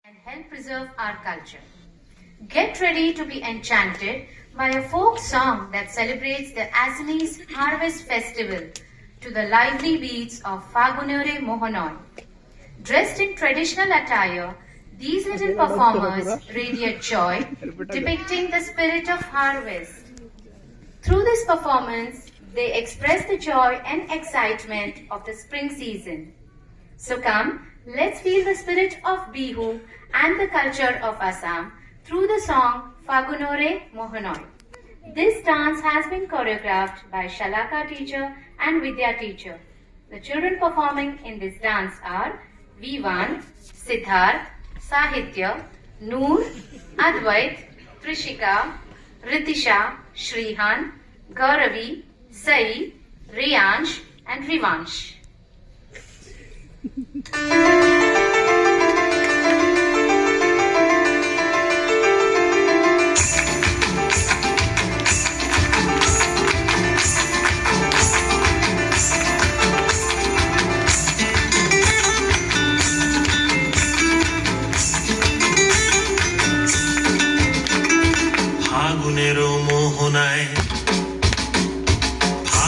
and help preserve our culture. Get ready to be enchanted by a folk song that celebrates the Assamese Harvest Festival to the lively beats of Fagunore Mohanoi. Dressed in traditional attire, these little performers radiate joy, depicting the spirit of harvest. Through this performance, they express the joy and excitement of the spring season. So come, let's feel the spirit of Bihu and the culture of Assam through the song Fagunore Mohanoi. This dance has been choreographed by Shalaka teacher and Vidya teacher. The children performing in this dance are Vivan, Siddharth, Sahitya, Noor, Advait, Trishika, Ritisha, Shrihan, Gauravi, Sai, Riyansh and Rivansh.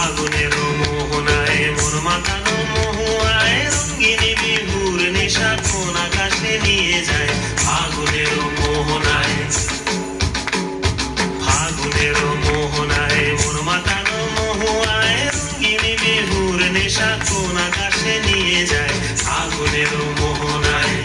ফাগুনেরও মোহনায় মন মাতানো মহুয়ায় রঙ্গিনী বিহুর নেশা কোন আকাশে নিয়ে যায় ফাগুনেরও মোহনায় মন মাতানো মহুয়ায় রঙ্গিনী বিহুর নেশা কোন আকাশে নিয়ে যায় ফাগুনেরও মোহনায়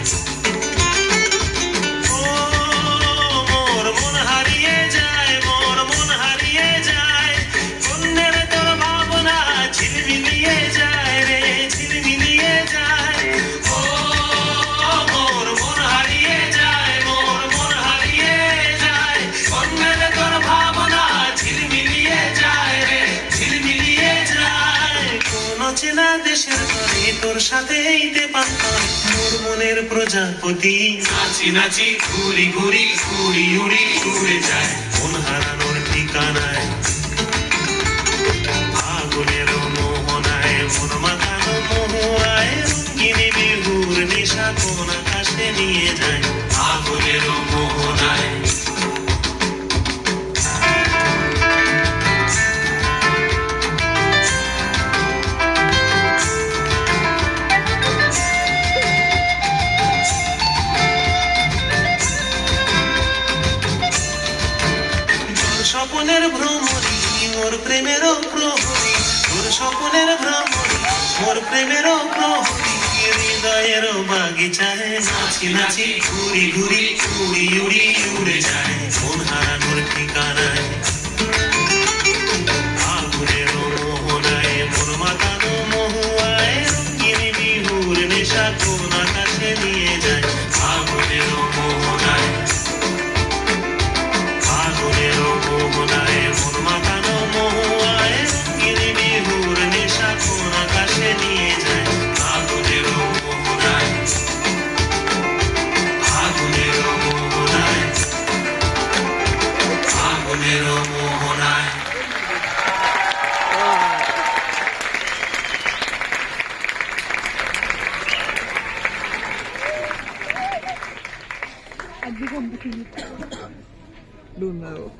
চেনা দেশের তরে তোর সাথে মোর মনের প্রজাপতি নাচি নাচি ঘুরি ঘুরি উড়ি উড়ি উড়ে যায় মন হারানোর ঠিকানায় ফাগুনের মোহনায় মন মাতানো মহুয়ায় রঙ্গিনী বিহুর নেশা কোন আকাশে নিয়ে যায় ফাগুনের মোহনায় স্বপনের ভ্রমণী মোর প্রেমেরও প্রহরী তোর স্বপনের ভ্রমণী মোর প্রেমেরও প্রহরী হৃদয়ের বাগিচায় নাচি নাচি ঘুরি ঘুরি উড়ি উড়ি উড়ে যায় মন হারানোর ঠিকানায় ফাগুনের মোহনায় মন মাতানো মহুয়ায় রঙ্গিনী বিহুর নেশা কোন আকাশে নিয়ে যায় ফাগুনের মোহনায় মন মাতানো মহুয়ায় রঙ্গিনী বিহুর নেশা কোন আকাশে নিয়ে যায় ফাগুনের মোহনায় Don't know.